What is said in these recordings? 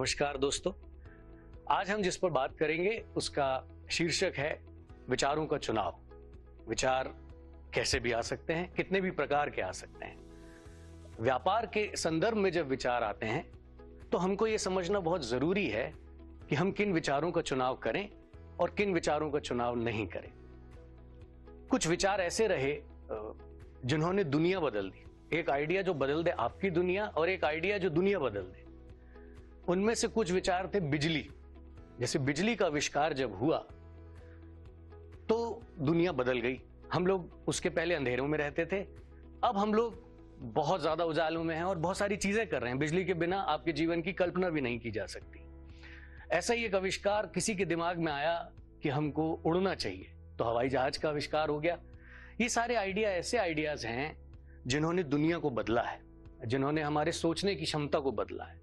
नमस्कार दोस्तों, आज हम जिस पर बात करेंगे उसका शीर्षक है विचारों का चुनाव। विचार कैसे भी आ सकते हैं, कितने भी प्रकार के आ सकते हैं। व्यापार के संदर्भ में जब विचार आते हैं तो हमको ये समझना बहुत जरूरी है कि हम किन विचारों का चुनाव करें और किन विचारों का चुनाव नहीं करें। कुछ विचार ऐसे रहे जिन्होंने दुनिया बदल दी। एक आइडिया जो बदल दे आपकी दुनिया और एक आइडिया जो दुनिया बदल दे। उनमें से कुछ विचार थे बिजली। जैसे बिजली का आविष्कार जब हुआ तो दुनिया बदल गई। हम लोग उसके पहले अंधेरों में रहते थे, अब हम लोग बहुत ज्यादा उजालों में हैं और बहुत सारी चीजें कर रहे हैं। बिजली के बिना आपके जीवन की कल्पना भी नहीं की जा सकती। ऐसा ही एक आविष्कार किसी के दिमाग में आया कि हमको उड़ना चाहिए, तो हवाई जहाज का आविष्कार हो गया। ये सारे आइडिया ऐसे आइडियाज हैं जिन्होंने दुनिया को बदला है, जिन्होंने हमारे सोचने की क्षमता को बदला है।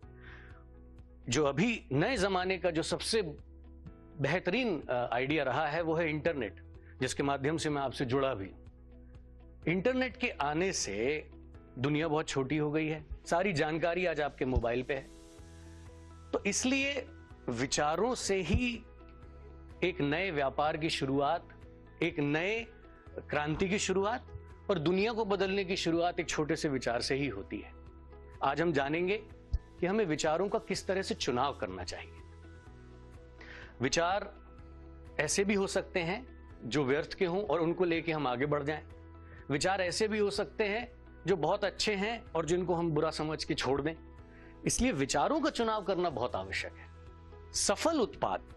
जो अभी नए जमाने का जो सबसे बेहतरीन आइडिया रहा है वो है इंटरनेट, जिसके माध्यम से मैं आपसे जुड़ा भी हूं। इंटरनेट के आने से दुनिया बहुत छोटी हो गई है, सारी जानकारी आज आपके मोबाइल पे है। तो इसलिए विचारों से ही एक नए व्यापार की शुरुआत, एक नए क्रांति की शुरुआत और दुनिया को बदलने की शुरुआत एक छोटे से विचार से ही होती है। आज हम जानेंगे कि हमें विचारों का किस तरह से चुनाव करना चाहिए। विचार ऐसे भी हो सकते हैं जो व्यर्थ के हों और उनको लेके हम आगे बढ़ जाएं। विचार ऐसे भी हो सकते हैं जो बहुत अच्छे हैं और जिनको हम बुरा समझ के छोड़ दें। इसलिए विचारों का चुनाव करना बहुत आवश्यक है। सफल उत्पाद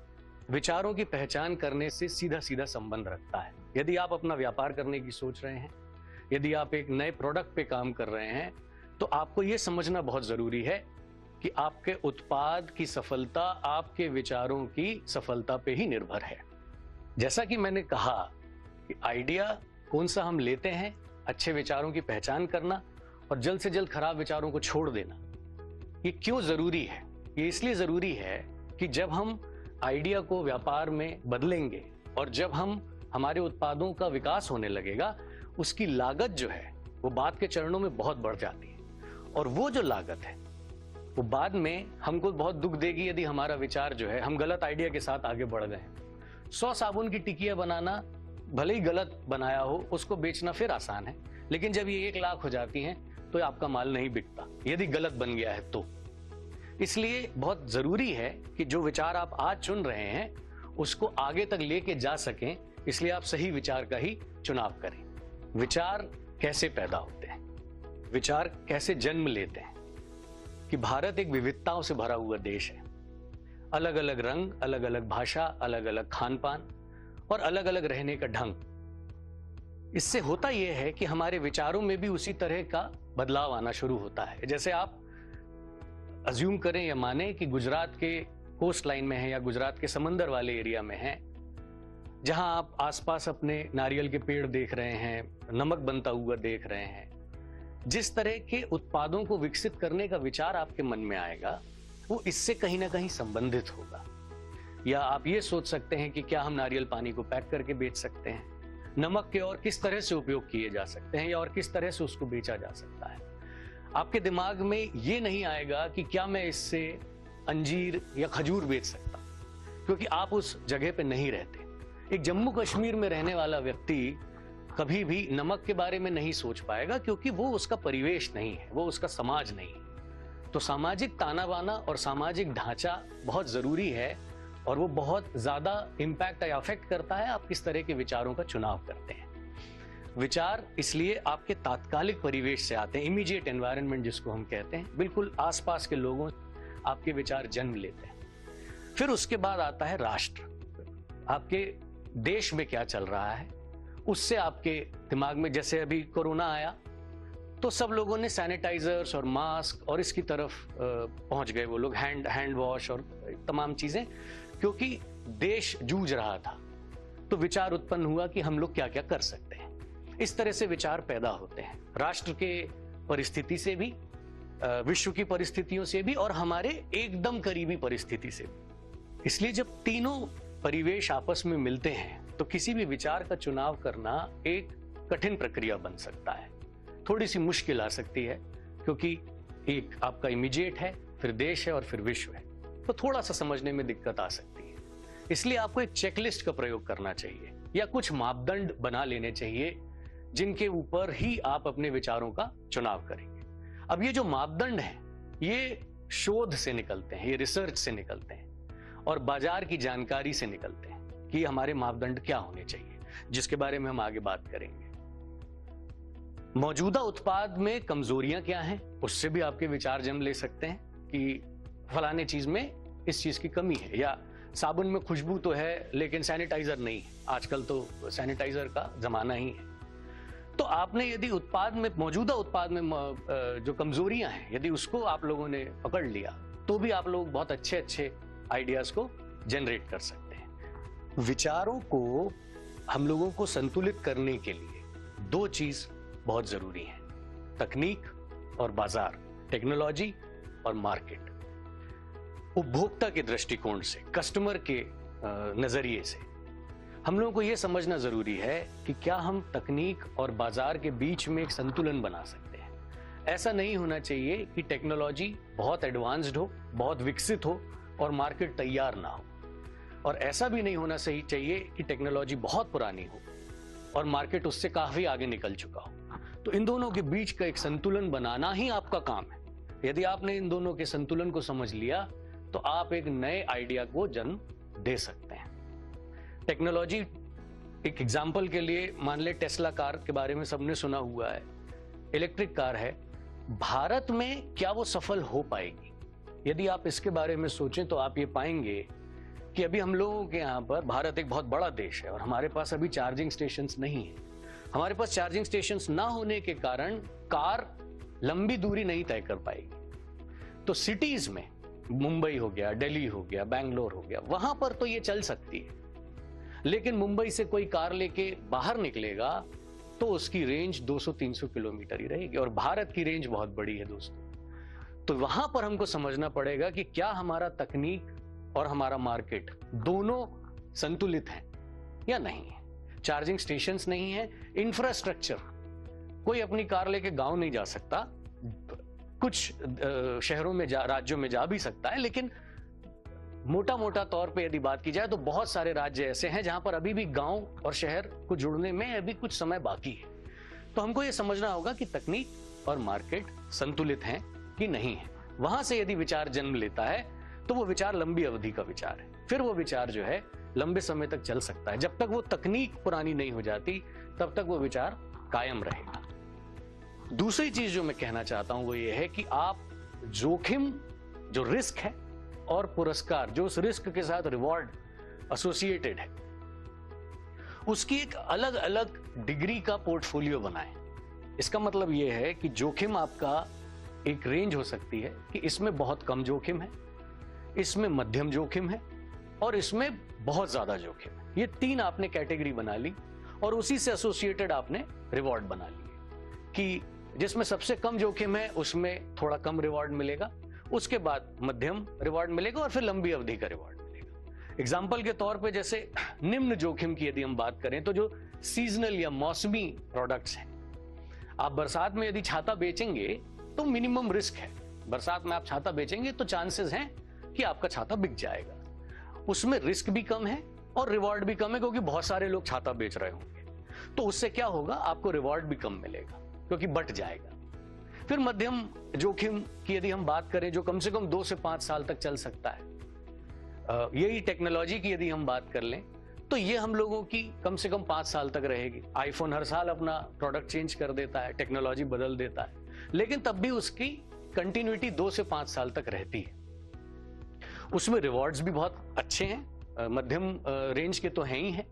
विचारों की पहचान करने से सीधा सीधा संबंध रखता है। यदि आप अपना व्यापार करने की सोच रहे हैं, यदि आप एक नए प्रोडक्ट पे काम कर रहे हैं, तो आपको यह समझना बहुत जरूरी है कि आपके उत्पाद की सफलता आपके विचारों की सफलता पे ही निर्भर है। जैसा कि मैंने कहा कि आइडिया कौन सा हम लेते हैं, अच्छे विचारों की पहचान करना और जल्द से जल्द खराब विचारों को छोड़ देना, ये क्यों जरूरी है? ये इसलिए जरूरी है कि जब हम आइडिया को व्यापार में बदलेंगे और जब हमारे उत्पादों का विकास होने लगेगा, उसकी लागत जो है वो बाद के चरणों में बहुत बढ़ जाती है। और वो जो लागत है वो बाद में हमको बहुत दुख देगी यदि हमारा विचार जो है, हम गलत आइडिया के साथ आगे बढ़ गए। 100 साबुन की टिकिया बनाना भले ही गलत बनाया हो, उसको बेचना फिर आसान है, लेकिन जब ये 1 लाख हो जाती हैं तो आपका माल नहीं बिकता यदि गलत बन गया है तो। इसलिए बहुत जरूरी है कि जो विचार आप आज चुन रहे हैं उसको आगे तक लेके जा सकें। इसलिए आप सही विचार का ही चुनाव करें। विचार कैसे पैदा होते हैं, विचार कैसे जन्म लेते हैं कि भारत एक विविधताओं से भरा हुआ देश है। अलग अलग रंग, अलग अलग भाषा, अलग अलग खान पान और अलग अलग रहने का ढंग। इससे होता यह है कि हमारे विचारों में भी उसी तरह का बदलाव आना शुरू होता है। जैसे आप अज्यूम करें या माने कि गुजरात के कोस्ट लाइन में है या गुजरात के समंदर वाले एरिया में है, जहां आप आसपास अपने नारियल के पेड़ देख रहे हैं, नमक बनता हुआ देख रहे हैं। जिस तरह के उत्पादों को विकसित करने का विचार आपके मन में आएगा वो इससे कहीं ना कहीं संबंधित होगा। या आप ये सोच सकते हैं कि क्या हम नारियल पानी को पैक करके बेच सकते हैं, नमक के और किस तरह से उपयोग किए जा सकते हैं या और किस तरह से उसको बेचा जा सकता है। आपके दिमाग में ये नहीं आएगा कि क्या मैं इससे अंजीर या खजूर बेच सकता, क्योंकि आप उस जगह पे नहीं रहते। एक जम्मू कश्मीर में रहने वाला व्यक्ति कभी भी नमक के बारे में नहीं सोच पाएगा, क्योंकि वो उसका परिवेश नहीं है, वो उसका समाज नहीं है। तो सामाजिक ताना बाना और सामाजिक ढांचा बहुत जरूरी है और वो बहुत ज्यादा इंपैक्ट या अफेक्ट करता है आप किस तरह के विचारों का चुनाव करते हैं। विचार इसलिए आपके तात्कालिक परिवेश से आते हैं, इमीडिएट एनवायरनमेंट जिसको हम कहते हैं, बिल्कुल आसपास के लोगों आपके विचार जन्म लेते हैं। फिर उसके बाद आता है राष्ट्र। आपके देश में क्या चल रहा है उससे आपके दिमाग में, जैसे अभी कोरोना आया तो सब लोगों ने सैनिटाइजर्स और मास्क और इसकी तरफ पहुंच गए वो लोग, हैंड वॉश और तमाम चीजें, क्योंकि देश जूझ रहा था। तो विचार उत्पन्न हुआ कि हम लोग क्या क्या कर सकते हैं। इस तरह से विचार पैदा होते हैं, राष्ट्र के परिस्थिति से भी, विश्व की परिस्थितियों से भी और हमारे एकदम करीबी परिस्थिति से भी। इसलिए जब तीनों परिवेश आपस में मिलते हैं तो किसी भी विचार का चुनाव करना एक कठिन प्रक्रिया बन सकता है, थोड़ी सी मुश्किल आ सकती है, क्योंकि एक आपका इमीडिएट है, फिर देश है और फिर विश्व है। तो थोड़ा सा समझने में दिक्कत आ सकती है। इसलिए आपको एक चेकलिस्ट का प्रयोग करना चाहिए या कुछ मापदंड बना लेने चाहिए जिनके ऊपर ही आप अपने विचारों का चुनाव करेंगे। अब ये जो मापदंड हैं, ये शोध से निकलते हैं, ये रिसर्च से निकलते हैं और बाजार की जानकारी से निकलते हैं कि हमारे मापदंड क्या होने चाहिए, जिसके बारे में हम आगे बात करेंगे। मौजूदा उत्पाद में कमजोरियां क्या हैं, उससे भी आपके विचार जन्म ले सकते हैं कि फलाने चीज में इस चीज की कमी है, या साबुन में खुशबू तो है लेकिन सैनिटाइजर नहीं है। आजकल तो सैनिटाइजर का जमाना ही है। तो आपने यदि उत्पाद में, मौजूदा उत्पाद में जो कमजोरियां हैं, यदि उसको आप लोगों ने पकड़ लिया तो भी आप लोग बहुत अच्छे अच्छे आइडियाज को जनरेट कर सकते हैं। विचारों को हम लोगों को संतुलित करने के लिए दो चीज बहुत जरूरी है, तकनीक और बाजार, टेक्नोलॉजी और मार्केट। उपभोक्ता के दृष्टिकोण से, कस्टमर के नजरिए से हम लोगों को यह समझना जरूरी है कि क्या हम तकनीक और बाजार के बीच में एक संतुलन बना सकते हैं। ऐसा नहीं होना चाहिए कि टेक्नोलॉजी बहुत एडवांस्ड हो, बहुत विकसित हो और मार्केट तैयार ना हो, और ऐसा भी नहीं होना सही चाहिए कि टेक्नोलॉजी बहुत पुरानी हो और मार्केट उससे काफी आगे निकल चुका हो। तो इन दोनों के बीच का एक संतुलन बनाना ही आपका काम है। यदि आपने इन दोनों के संतुलन को समझ लिया तो आप एक नए आइडिया को जन्म दे सकते हैं। टेक्नोलॉजी, एक एग्जाम्पल के लिए मान ले टेस्ला कार के बारे में सबने सुना हुआ है, इलेक्ट्रिक कार है। भारत में क्या वो सफल हो पाएगी? यदि आप इसके बारे में सोचें तो आप ये पाएंगे कि अभी हम लोगों के यहाँ पर, भारत एक बहुत बड़ा देश है और हमारे पास अभी चार्जिंग स्टेशंस नहीं है। हमारे पास चार्जिंग स्टेशंस ना होने के कारण कार लंबी दूरी नहीं तय कर पाएगी। तो सिटीज में, मुंबई हो गया, दिल्ली हो गया, बैंगलोर हो गया, वहां पर तो ये चल सकती है, लेकिन मुंबई से कोई कार लेके बाहर निकलेगा तो उसकी रेंज 200-300 किलोमीटर ही रहेगी, और भारत की रेंज बहुत बड़ी है दोस्तों। तो वहां पर हमको समझना पड़ेगा कि क्या हमारा तकनीक और हमारा मार्केट दोनों संतुलित हैं या नहीं है। चार्जिंग स्टेशंस नहीं है, इंफ्रास्ट्रक्चर, कोई अपनी कार लेके गांव नहीं जा सकता, कुछ शहरों में राज्यों में जा भी सकता है, लेकिन मोटा मोटा तौर पे यदि बात की जाए तो बहुत सारे राज्य ऐसे हैं जहां पर अभी भी गांव और शहर को जुड़ने में अभी कुछ समय बाकी है। तो हमको यह समझना होगा कि तकनीक और मार्केट संतुलित हैं कि नहीं है। वहां से यदि विचार जन्म लेता है तो वो विचार लंबी अवधि का विचार है, फिर वो विचार जो है लंबे समय तक चल सकता है। जब तक वो तकनीक पुरानी नहीं हो जाती तब तक वो विचार कायम रहेगा। दूसरी चीज जो मैं कहना चाहता हूं वो ये है कि आप जोखिम, जो रिस्क है, और पुरस्कार, जो उस रिस्क के साथ रिवॉर्ड एसोसिएटेड है, उसकी एक अलग अलग डिग्री का पोर्टफोलियो बनाएं। इसका मतलब यह है कि जोखिम आपका एक रेंज हो सकती है कि इसमें बहुत कम जोखिम है, इसमें मध्यम जोखिम है और इसमें बहुत ज्यादा जोखिम है। ये तीन आपने कैटेगरी बना ली और उसी से एसोसिएटेड आपने रिवॉर्ड बना लिए कि जिसमें सबसे कम जोखिम है उसमें थोड़ा कम रिवॉर्ड मिलेगा, उसके बाद मध्यम रिवॉर्ड मिलेगा और फिर लंबी अवधि का रिवॉर्ड मिलेगा। एग्जाम्पल के तौर पे जैसे निम्न जोखिम की यदि हम बात करें तो जो सीजनल या मौसमी प्रोडक्ट्स हैं, आप बरसात में यदि छाता बेचेंगे तो मिनिमम रिस्क है। बरसात में आप छाता बेचेंगे तो चांसेस हैं कि आपका छाता बिक जाएगा, उसमें रिस्क भी कम है और रिवॉर्ड भी कम है क्योंकि बहुत सारे लोग छाता बेच रहे होंगे। तो उससे क्या होगा, आपको रिवॉर्ड भी कम मिलेगा क्योंकि बट जाएगा। फिर मध्यम जोखिम की यदि हम बात करें जो कम से कम 2 से 5 साल तक चल सकता है, यही टेक्नोलॉजी की यदि हम बात कर लें तो ये हम लोगों की कम से कम 5 साल तक रहेगी। आईफोन हर साल अपना प्रोडक्ट चेंज कर देता है, टेक्नोलॉजी बदल देता है, लेकिन तब भी उसकी कंटिन्यूटी 2 से 5 साल तक रहती है। उसमें रिवॉर्ड्स भी बहुत अच्छे हैं, मध्यम रेंज के तो हैं ही हैं।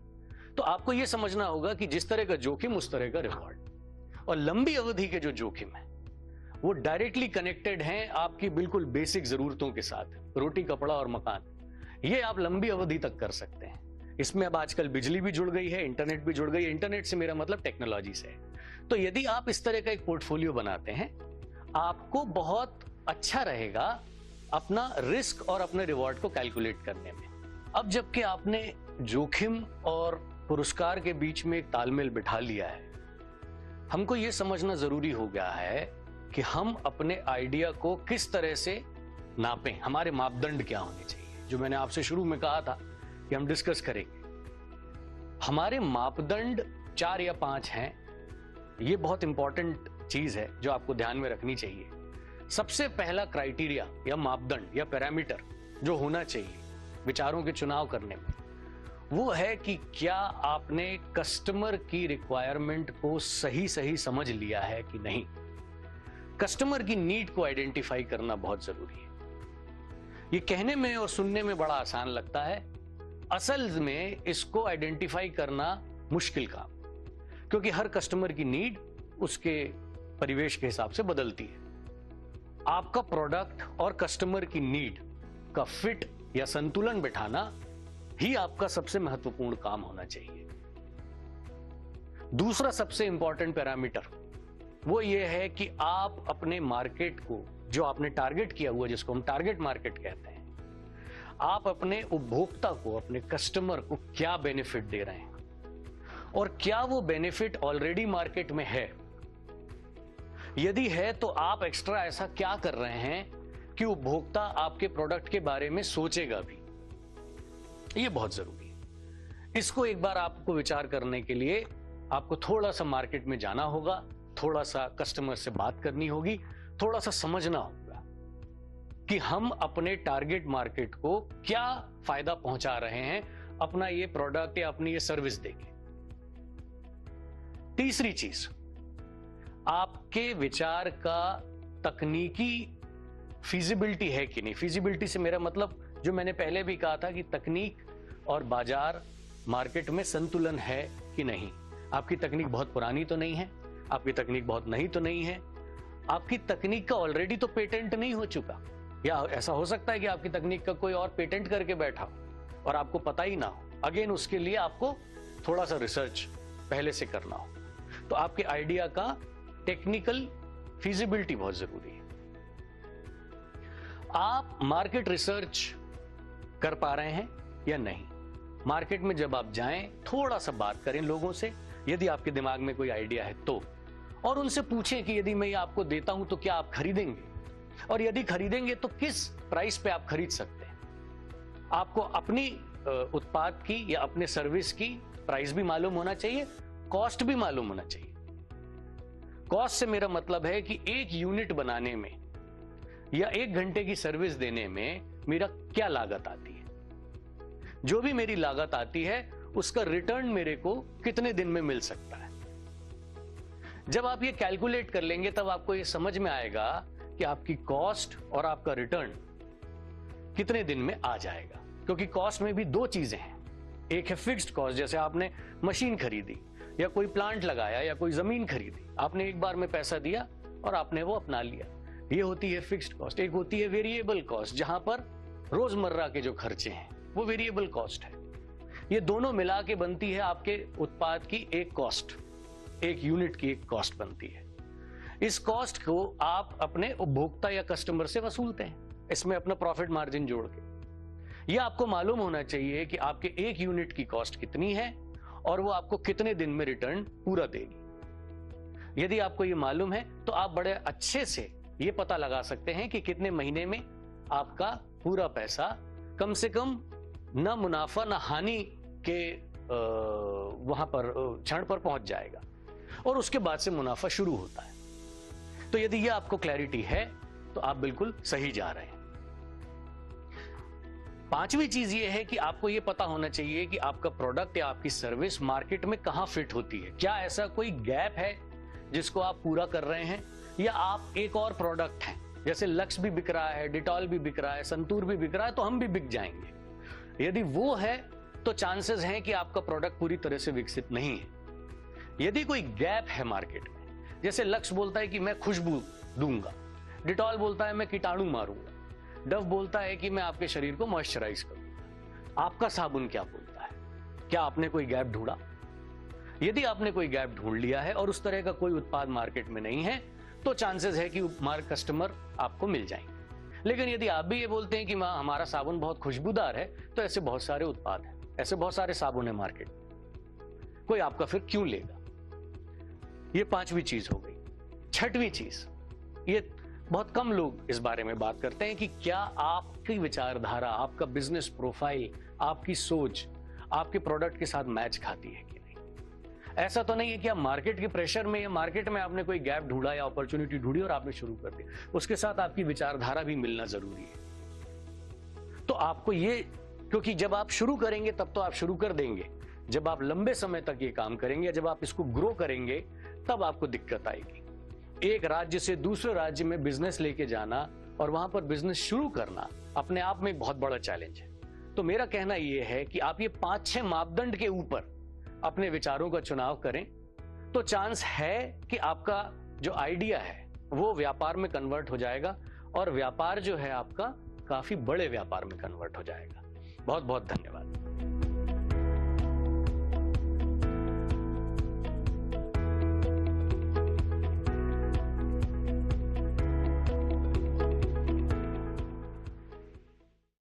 तो आपको यह समझना होगा कि जिस तरह का जोखिम उस तरह का रिवॉर्ड। और लंबी अवधि के जो जोखिम है वो डायरेक्टली कनेक्टेड हैं आपकी बिल्कुल बेसिक जरूरतों के साथ, रोटी, कपड़ा और मकान। ये आप लंबी अवधि तक कर सकते हैं। इसमें अब आजकल बिजली भी जुड़ गई है, इंटरनेट भी जुड़ गई है। इंटरनेट से मेरा मतलब टेक्नोलॉजी से है। तो यदि आप इस तरह का एक पोर्टफोलियो बनाते हैं, आपको बहुत अच्छा रहेगा अपना रिस्क और अपने रिवॉर्ड को कैलकुलेट करने में। अब जबकि आपने जोखिम और पुरस्कार के बीच में एक तालमेल बिठा लिया है, हमको यह समझना जरूरी हो गया है कि हम अपने आइडिया को किस तरह से नापें, हमारे मापदंड क्या होने चाहिए, जो मैंने आपसे शुरू में कहा था कि हम डिस्कस करेंगे। हमारे मापदंड 4 या 5 हैं। ये बहुत इंपॉर्टेंट चीज है जो आपको ध्यान में रखनी चाहिए। सबसे पहला क्राइटेरिया या मापदंड या पैरामीटर जो होना चाहिए विचारों के चुनाव करने में, वो है कि क्या आपने कस्टमर की रिक्वायरमेंट को सही समझ लिया है कि नहीं। कस्टमर की नीड को आइडेंटिफाई करना बहुत जरूरी है। ये कहने में और सुनने में बड़ा आसान लगता है, असल में इसको आइडेंटिफाई करना मुश्किल काम, क्योंकि हर कस्टमर की नीड उसके परिवेश के हिसाब से बदलती है। आपका प्रोडक्ट और कस्टमर की नीड का फिट या संतुलन बिठाना ही आपका सबसे महत्वपूर्ण काम होना चाहिए। दूसरा सबसे इंपॉर्टेंट पैरामीटर वो ये है कि आप अपने मार्केट को, जो आपने टारगेट किया हुआ, जिसको हम टारगेट मार्केट कहते हैं, आप अपने उपभोक्ता को, अपने कस्टमर को क्या बेनिफिट दे रहे हैं और क्या वो बेनिफिट ऑलरेडी मार्केट में है। यदि है तो आप एक्स्ट्रा ऐसा क्या कर रहे हैं कि उपभोक्ता आपके प्रोडक्ट के बारे में सोचेगा भी। यह बहुत जरूरी है। इसको एक बार आपको विचार करने के लिए आपको थोड़ा सा मार्केट में जाना होगा, थोड़ा सा कस्टमर से बात करनी होगी, थोड़ा सा समझना होगा कि हम अपने टारगेट मार्केट को क्या फायदा पहुंचा रहे हैं अपना ये प्रोडक्ट या अपनी ये सर्विस देके। तीसरी चीज, आपके विचार का तकनीकी फीजिबिलिटी है कि नहीं। फीजिबिलिटी से मेरा मतलब, जो मैंने पहले भी कहा था, कि तकनीक और बाजार मार्केट में संतुलन है कि नहीं। आपकी तकनीक बहुत पुरानी तो नहीं है, आपकी तकनीक बहुत नई तो नहीं है, आपकी तकनीक का ऑलरेडी तो पेटेंट नहीं हो चुका, या ऐसा हो सकता है कि आपकी तकनीक का कोई और पेटेंट करके बैठा हो और आपको पता ही ना हो। अगेन उसके लिए आपको थोड़ा सा रिसर्च पहले से करना हो। तो आपके आइडिया का टेक्निकल फीजिबिलिटी बहुत जरूरी है। आप मार्केट रिसर्च कर पा रहे हैं या नहीं। मार्केट में जब आप जाएं, थोड़ा सा बात करें लोगों से, यदि आपके दिमाग में कोई आइडिया है तो, और उनसे पूछें कि यदि मैं ये आपको देता हूं तो क्या आप खरीदेंगे, और यदि खरीदेंगे तो किस प्राइस पे आप खरीद सकते हैं। आपको अपनी उत्पाद की या अपने सर्विस की प्राइस भी मालूम होना चाहिए, कॉस्ट भी मालूम होना चाहिए। कॉस्ट से मेरा मतलब है कि एक यूनिट बनाने में या 1 घंटे की सर्विस देने में मेरा क्या लागत आती है। जो भी मेरी लागत आती है उसका रिटर्न मेरे को कितने दिन में मिल सकता है। जब आप ये कैलकुलेट कर लेंगे तब आपको ये समझ में आएगा कि आपकी कॉस्ट और आपका रिटर्न कितने दिन में आ जाएगा। क्योंकि कॉस्ट में भी 2 चीजें हैं। एक है फिक्स्ड कॉस्ट, जैसे आपने मशीन खरीदी या कोई प्लांट लगाया या कोई जमीन खरीदी, आपने एक बार में पैसा दिया और आपने वो अपना लिया, ये होती है फिक्स्ड कॉस्ट। एक होती है वेरिएबल कॉस्ट, जहां पर रोजमर्रा के जो खर्चे हैं वो वेरिएबल कॉस्ट है। ये दोनों मिला के बनती है आपके उत्पाद की एक कॉस्ट, एक यूनिट की एक कॉस्ट बनती है। इस कॉस्ट को आप अपने उपभोक्ता या कस्टमर से वसूलते हैं, इसमें अपना प्रॉफिट मार्जिन जोड़ के। यह आपको मालूम होना चाहिए कि आपके एक यूनिट की कॉस्ट कितनी है और वो आपको कितने दिन में रिटर्न पूरा देगी। यदि आपको ये मालूम है तो आप बड़े अच्छे से ये पता लगा सकते हैं कि कितने महीने में आपका पूरा पैसा कम से कम न मुनाफा न हानि के वहां पर क्षण पर पहुंच जाएगा, और उसके बाद से मुनाफा शुरू होता है। तो यदि यह आपको क्लैरिटी है तो आप बिल्कुल सही जा रहे हैं। 5वीं चीज ये है कि आपको ये पता होना चाहिए कि आपका प्रोडक्ट या आपकी सर्विस मार्केट में कहां फिट होती है। क्या ऐसा कोई गैप है जिसको आप पूरा कर रहे हैं, या आप एक और प्रोडक्ट हैं, जैसे लक्स भी बिक रहा है, डिटॉल भी बिक रहा है, संतूर भी बिक रहा है, तो हम भी बिक जाएंगे। यदि वो है तो चांसेस हैं कि आपका प्रोडक्ट पूरी तरह से विकसित नहीं है। यदि कोई गैप है मार्केट में, जैसे लक्स बोलता है कि मैं खुशबू दूंगा, डिटॉल बोलता है मैं कीटाणु मारूंगा, डव बोलता है कि मैं आपके शरीर को मॉइस्चराइज करूंगा, आपका साबुन क्या बोलता है? क्या आपने कोई गैप ढूंढा? यदि आपने कोई गैप ढूंढ लिया है और उस तरह का कोई उत्पाद मार्केट में नहीं है, तो चांसेस है कि कस्टमर आपको मिल जाएंगे। लेकिन यदि आप भी ये बोलते हैं कि हमारा साबुन बहुत खुशबूदार है, तो ऐसे बहुत सारे उत्पाद हैं, ऐसे बहुत सारे साबुन है मार्केट में, कोई आपका फिर क्यों लेगा? ये 5वीं चीज हो गई। 6वीं चीज, ये बहुत कम लोग इस बारे में बात करते हैं कि क्या आपकी विचारधारा, आपका बिजनेस प्रोफाइल, आपकी सोच आपके प्रोडक्ट के साथ मैच खाती है कि नहीं। ऐसा तो नहीं है कि आप मार्केट के प्रेशर में या मार्केट में आपने कोई गैप ढूंढा या अपॉर्चुनिटी ढूंढी और आपने शुरू कर दिया, उसके साथ आपकी विचारधारा भी मिलना जरूरी है। तो आपको ये, क्योंकि जब आप शुरू करेंगे तब तो आप शुरू कर देंगे, जब आप लंबे समय तक ये काम करेंगे, जब आप इसको ग्रो करेंगे तब आपको दिक्कत आएगी। एक राज्य से दूसरे राज्य में बिजनेस लेके जाना और वहां पर बिजनेस शुरू करना अपने आप में बहुत बड़ा चैलेंज है। तो मेरा कहना यह है कि आप ये 5-6 मापदंड के ऊपर अपने विचारों का चुनाव करें तो चांस है कि आपका जो आइडिया है वो व्यापार में कन्वर्ट हो जाएगा और व्यापार जो है आपका काफी बड़े व्यापार में कन्वर्ट हो जाएगा। बहुत बहुत धन्यवाद।